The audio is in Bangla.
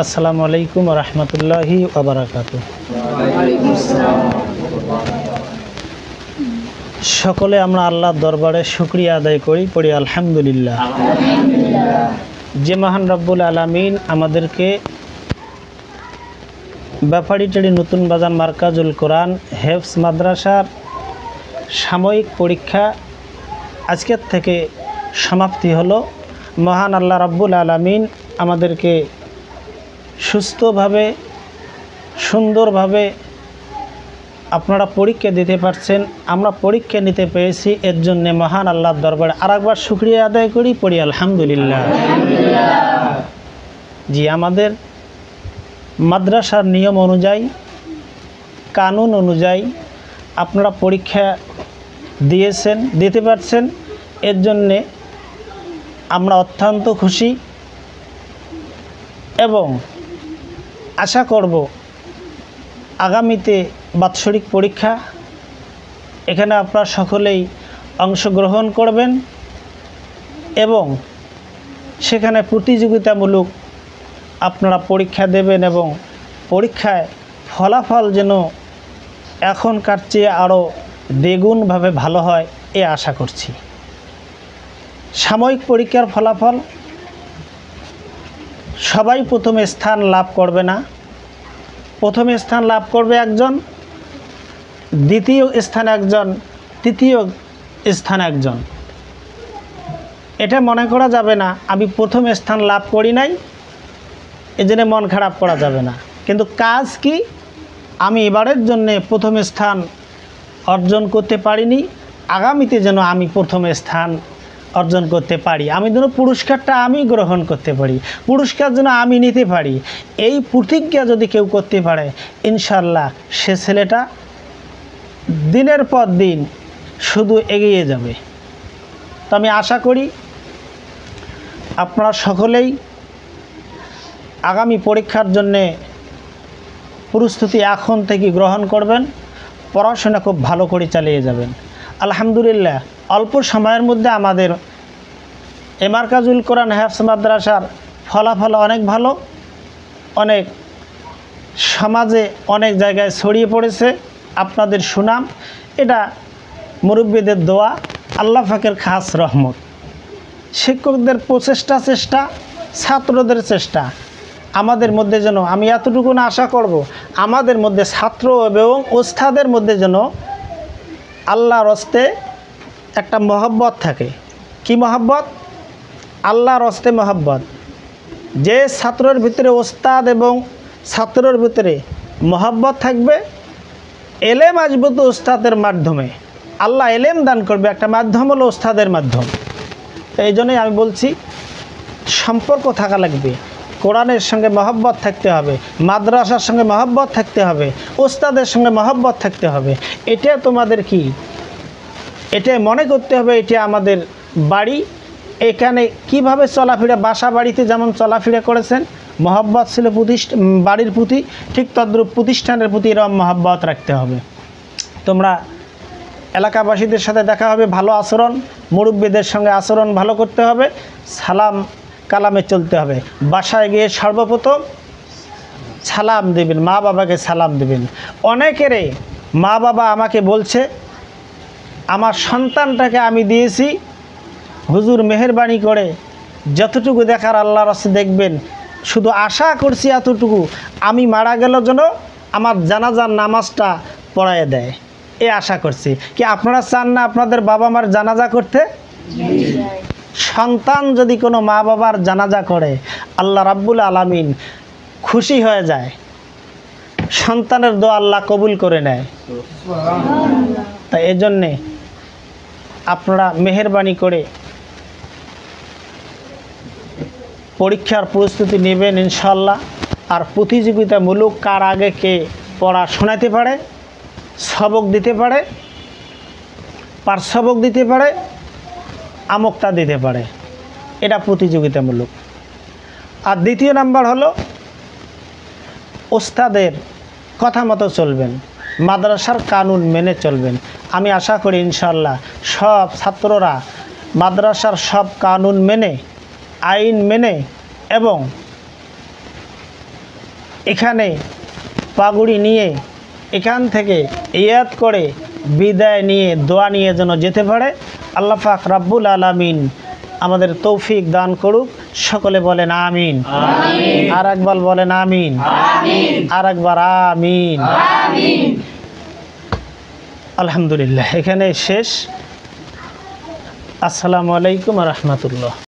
আসসালামু আলাইকুম ওয়া রাহমাতুল্লাহি ওয়া বারাকাতুহু। সকলে আমরা আল্লাহর দরবারে শুকরিয়া আদায় করি, পড়ি আলহামদুলিল্লাহ। যে মহান রব্বুল আলামিন আমাদেরকে ব্যাপারীটারি নতুন বাজার মার্কাজুল কোরআন হেফজ মাদ্রাসার সাময়িক পরীক্ষা আজকের থেকে সমাপ্তি হলো। মহান আল্লাহ রব্বুল আলামিন আমাদেরকে সুস্থভাবে সুন্দরভাবে আপনারা পরীক্ষা দিতে পারছেন, আমরা পরীক্ষা নিতে পেরেছি, এর জন্যে মহান আল্লাহর দরবারে আরেকবার শুকরিয়া আদায় করি, পড়ি আলহামদুলিল্লাহ। জি, আমাদের মাদ্রাসার নিয়ম অনুযায়ী, কানুন অনুযায়ী আপনারা পরীক্ষা দিয়েছেন, দিতে পারছেন, এর জন্যে আমরা অত্যন্ত খুশি এবং আশা করব আগামীতে বাৎসরিক পরীক্ষা এখানে আপনারা সকলেই অংশগ্রহণ করবেন এবং সেখানে প্রতিযোগিতামূলক আপনারা পরীক্ষা দেবেন এবং পরীক্ষায় ফলাফল যেন এখনকার চেয়ে আরও দ্বিগুণভাবে ভালো হয় এ আশা করছি। সাময়িক পরীক্ষার ফলাফল সবাই প্রথমে স্থান লাভ করবে না, প্রথমে স্থান লাভ করবে একজন, দ্বিতীয় স্থান একজন, তৃতীয় স্থান একজন। এটা মনে করা যাবে না আমি প্রথম স্থান লাভ করি নাই এজন্য মন খারাপ করা যাবে না, কিন্তু কাজ কি আমি এবারের জন্যে প্রথম স্থান অর্জন করতে পারিনি, আগামীতে যেন আমি প্রথম স্থান অর্জন করতে পারি, আমি যেন পুরস্কারটা আমি গ্রহণ করতে পারি, পুরস্কার যেন আমি নিতে পারি, এই প্রতিজ্ঞা যদি কেউ করতে পারে ইনশাল্লাহ সে ছেলেটা দিনের পর দিন শুধু এগিয়ে যাবে। তো আমি আশা করি আপনারা সকলেই আগামী পরীক্ষার জন্যে প্রস্তুতি এখন থেকে গ্রহণ করবেন, পড়াশোনা খুব ভালো করে চালিয়ে যাবেন। আলহামদুলিল্লাহ অল্প সময়ের মধ্যে আমাদের মার্কাজুল কোরআন হেফজ মাদ্রাসার ফলাফল অনেক ভালো, অনেক সমাজে অনেক জায়গায় ছড়িয়ে পড়েছে আপনাদের সুনাম। এটা মুরব্বীদের দোয়া, আল্লাহ পাকের খাস রহমত, শিক্ষকদের চেষ্টা, ছাত্রদের চেষ্টা, আমাদের মধ্যে যেন, আমি এতটুকু না আশা করব, আমাদের মধ্যে ছাত্র এবং ওস্তাদের মধ্যে যেন আল্লাহর হস্তে একটা মহব্বত থাকে। কি মহব্বত? আল্লাহর হস্তে মহব্বত। যে ছাত্রের ভিতরে ওস্তাদ এবং ছাত্রের ভিতরে মহব্বত থাকবে, এলেম আসবে তো ওস্তাদের মাধ্যমে, আল্লাহ এলেম দান করবে, একটা মাধ্যম হলো ওস্তাদের মাধ্যম। তো এই জন্যই আমি বলছি সম্পর্ক থাকা লাগবে, কোরআনের সঙ্গে মহব্বত থাকতে হবে, মাদ্রাসার সঙ্গে মহব্বত থাকতে হবে, ওস্তাদের সঙ্গে মহব্বত থাকতে হবে। এটা তোমাদের কি, এটা মনে করতে হবে এটা আমাদের বাড়ি, এখানে কিভাবে চলাফেরা, বাসা বাড়িতে যেমন চলাফেরা করেছেন মহব্বত ছিল বাড়ির প্রতি, ঠিক তদ্রূপ প্রতিষ্ঠানের প্রতি এরকম মহব্বত রাখতে হবে। তোমরা এলাকাবাসীদের সাথে দেখা হবে, ভালো আচরণ, মুরব্বীদের সঙ্গে আচরণ ভালো করতে হবে, সালাম কালামে চলতে হবে। বাসায় গিয়ে সর্বপ্রথম সালাম দেবেন, মা বাবাকে সালাম দেবেন। অনেকেরে মা বাবা আমাকে বলছে আমার সন্তানটাকে আমি দিয়েছি, হুজুর মেহেরবানি করে যতটুকু দেখার আল্লাহর রাস্তায় দেখবেন, শুধু আশা করছি এতটুকু, আমি মারা গেল যেন আমার জানাজার নামাজটা পড়ায় দেয়, এ আশা করছি। কি আপনারা চান না আপনাদের বাবা মার জানাজা করতে? সন্তান যদি কোনো মা বাবার জানাজা করে আল্লাহ রাব্বুল আলামিন খুশি হয়ে যায়, সন্তানের দোয়া আল্লাহ কবুল করে নেয়। তাই এজন্যে আপনারা মেহেরবানি করে পরীক্ষার প্রস্তুতি নেবেন ইনশাল্লাহ। আর প্রতিযোগিতামূলক কার আগে কে পড়া শোনাতে পারে, সবক দিতে পারে, পাঠসবক দিতে পারে, আমক্তা দিতে পারে, এটা প্রতিযোগিতামূলক। আর দ্বিতীয় নাম্বার হলো ওস্তাদের কথা মতো চলবেন, মাদ্রাসার কানুন মেনে চলবেন। আমি আশা করি ইনশাল্লাহ সব ছাত্ররা মাদ্রাসার সব কানুন মেনে, আইন মেনে এবং এখানে পাগুড়ি নিয়ে এখান থেকে ইয়াদ করে বিদায় নিয়ে দোয়া নিয়ে যেন যেতে পারে। আল্লাহ পাক রাব্বুল আলামিন আমাদের তৌফিক দান করুক। সকলে বলেন আমিন। আর একবার বলেন আমিন। আর একবার আমিন। আলহামদুলিল্লাহ, এখানে শেষ। আসসালামু আলাইকুম ওয়া রাহমাতুল্লাহ।